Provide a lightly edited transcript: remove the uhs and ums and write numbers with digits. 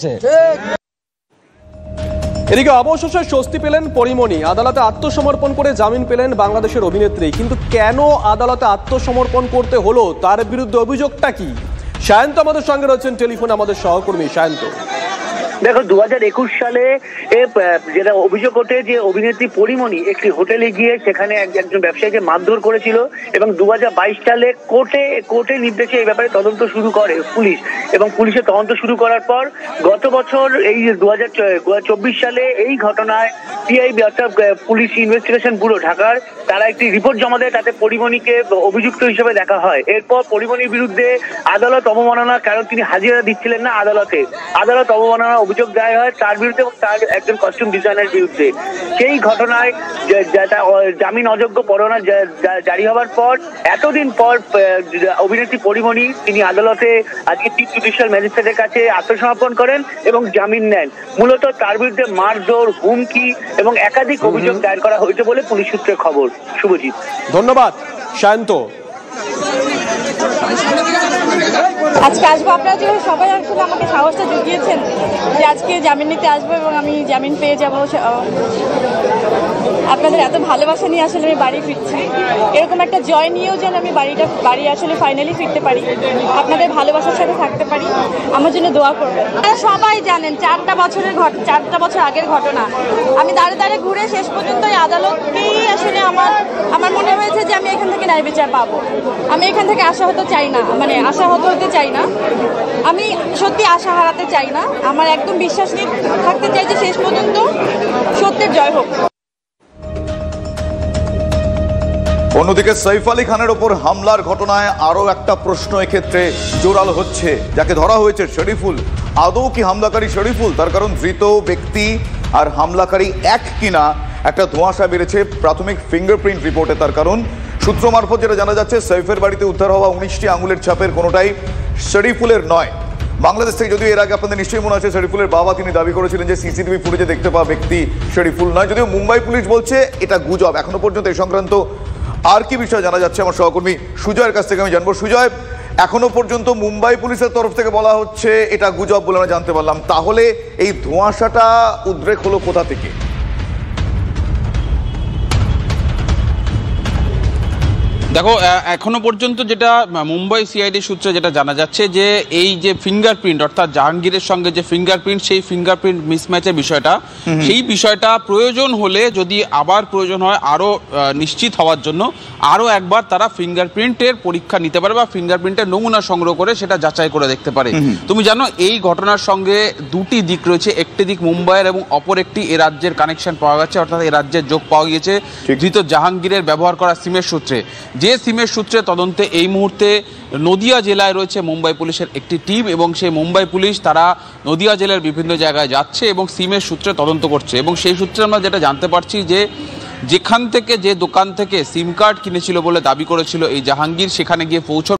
হচ্ছে। এদিকে অবশেষে স্বস্তি পেলেন পরিমণি, আদালতে আত্মসমর্পণ করে জামিন পেলেন বাংলাদেশের অভিনেত্রী। কিন্তু কেন আদালতে আত্মসমর্পণ করতে হলো, তার বিরুদ্ধে অভিযোগটা কি? সায়ন্ত আমাদের সঙ্গে রয়েছেন টেলিফোনে, আমাদের সহকর্মী সায়ন্ত। দেখো 2021 সালে যেটা অভিযোগ ওঠে যে অভিনেত্রী পরিমণি একটি হোটেলে গিয়ে সেখানে একজন ব্যবসায়ীকে মারধর করেছিল এবং 2022 সালে কোর্টের নির্দেশে এই ব্যাপারে তদন্ত শুরু করে পুলিশ, এবং পুলিশের তদন্ত শুরু করার পর গত বছর এই 2024 সালে এই ঘটনায় পিআইবি অর্থাৎ পুলিশ ইনভেস্টিগেশন ব্যুরো ঢাকার তারা একটি রিপোর্ট জমা দেয়, তাতে পরিমণিকে অভিযুক্ত হিসেবে দেখা হয়। এরপর পরিমণির বিরুদ্ধে আদালত অবমাননা, কারণ তিনি হাজিরা দিচ্ছিলেন না আদালত অবমাননা অভিযোগ দেওয়া হয় তার বিরুদ্ধে এবং তার একজন কস্টিউম ডিজাইনার বিরুদ্ধে। সেই ঘটনায় জামিন অযোগ্য পরোয়ানা জারি হওয়ার পর এতদিন পর অভিনেত্রী পরিমণি তিনি আদালতে আজকে চিফ জুডিশিয়াল ম্যাজিস্ট্রেটের কাছে আত্মসমর্পণ করেন এবং জামিন নেন। মূলত তার বিরুদ্ধে মারধর, হুমকি এবং একাধিক অভিযোগ দায়ের করা হয়েছে বলে পুলিশ সূত্রে খবর। শুভজিৎ, ধন্যবাদ সায়ন্ত। আজকে আসবো, আপনারা যে সবাই আসলে আমাকে সাহসটা জুগিয়েছেন যে আজকে জামিন নিতে আসবো এবং আমি জামিন পেয়ে যাবো। আপনাদের এত ভালোবাসা নিয়ে আসলে আমি বাড়ি ফিরছি, এরকম একটা জয় নিয়েও যেন আমি বাড়ি আসলে ফাইনালি ফিরতে পারি, আপনাদের ভালোবাসার সাথে থাকতে পারি, আমার জন্য দোয়া করবেন। সবাই জানেন 4টা বছর আগের ঘটনা। আমি দাঁড়ে দাঁড়ে ঘুরে শেষ পর্যন্ত এই আদালতকেই আসলে আমার মনে হয়েছে যে আমি এখান থেকে ন্যায় বিচার পাবো। আমি এখান থেকে আশাহত হতে চাই না, আমি সত্যি আশা হারাতে চাই না। আমার একদম বিশ্বাস নিয়ে থাকতে চাই যে শেষ পর্যন্ত সত্যের জয় হোক। অন্যদিকে সাইফ আলী খানের ওপর হামলার ঘটনায় আরও একটা প্রশ্ন এক্ষেত্রে জোরালো হচ্ছে। যাকে ধরা হয়েছে শরীফুল, আদৌ কি হামলাকারী শরীফুল? তার কারণ ধৃত ব্যক্তি আর হামলাকারী এক কিনা একটা ধোঁয়াশা বেড়েছে প্রাথমিক ফিঙ্গারপ্রিন্ট রিপোর্টে। তার কারণ সূত্র মারফত যেটা জানা যাচ্ছে, সাইফের বাড়িতে উদ্ধার হওয়া 19টি আঙুলের ছাপের কোনোটাই শরীফুলের নয়। বাংলাদেশ থেকে যদিও এর আগে আপনাদের নিশ্চয়ই মনে আছে, শরীফুলের বাবা তিনি দাবি করেছিলেন যে সিসিটিভি ফুটেজে দেখতে পাওয়া ব্যক্তি শরীফুল নয়। যদিও মুম্বাই পুলিশ বলছে এটা গুজব। এখনো পর্যন্ত এই সংক্রান্ত আর কি বিষয় জানা যাচ্ছে আমার সহকর্মী সুজয়ের কাছ থেকে আমি জানবো। সুজয়, এখনো পর্যন্ত মুম্বাই পুলিশের তরফ থেকে বলা হচ্ছে এটা গুজব বলে আমরা জানতে পারলাম, তাহলে এই ধোঁয়াশাটা উদ্রেক হলো কোথা থেকে? দেখো, এখনো পর্যন্ত যেটা মুম্বাই সিআইডি সূত্রে যেটা জানা যাচ্ছে যে এই যে ফিঙ্গারপ্রিন্ট অর্থাৎ জাহাঙ্গীরের সঙ্গে যে ফিঙ্গারপ্রিন্ট, সেই ফিঙ্গারপ্রিন্ট মিসম্যাচের বিষয়টা, সেই বিষয়টা প্রয়োজন হলে যদি আবার প্রয়োজন হয় আরও নিশ্চিত হওয়ার জন্য আরও একবার তারা ফিঙ্গারপ্রিন্টের পরীক্ষা নিতে পারে বা ফিঙ্গারপ্রিন্টের নমুনা সংগ্রহ করে সেটা যাচাই করে দেখতে পারে। তুমি জানো এই ঘটনার সঙ্গে দুটি দিক রয়েছে, একটি দিক মুম্বাইয়ের এবং অপর একটি এ রাজ্যের কানেকশন পাওয়া গেছে, অর্থাৎ এ রাজ্যের যোগ পাওয়া গিয়েছে ধৃত জাহাঙ্গীরের ব্যবহার করা সিমের সূত্রে। যে সিমের সূত্রে তদন্তে এই মুহূর্তে নদিয়া জেলায় রয়েছে মুম্বাই পুলিশের একটি টিম, এবং সেই মুম্বাই পুলিশ তারা নদিয়া জেলার বিভিন্ন জায়গায় যাচ্ছে এবং সিমের সূত্রে তদন্ত করছে। এবং সেই সূত্রে আমরা যেটা জানতে পারছি যে যেখান থেকে যে দোকান থেকে সিম কার্ড কিনেছিল বলে দাবি করেছিল এই জাহাঙ্গীর, সেখানে গিয়ে পৌঁছ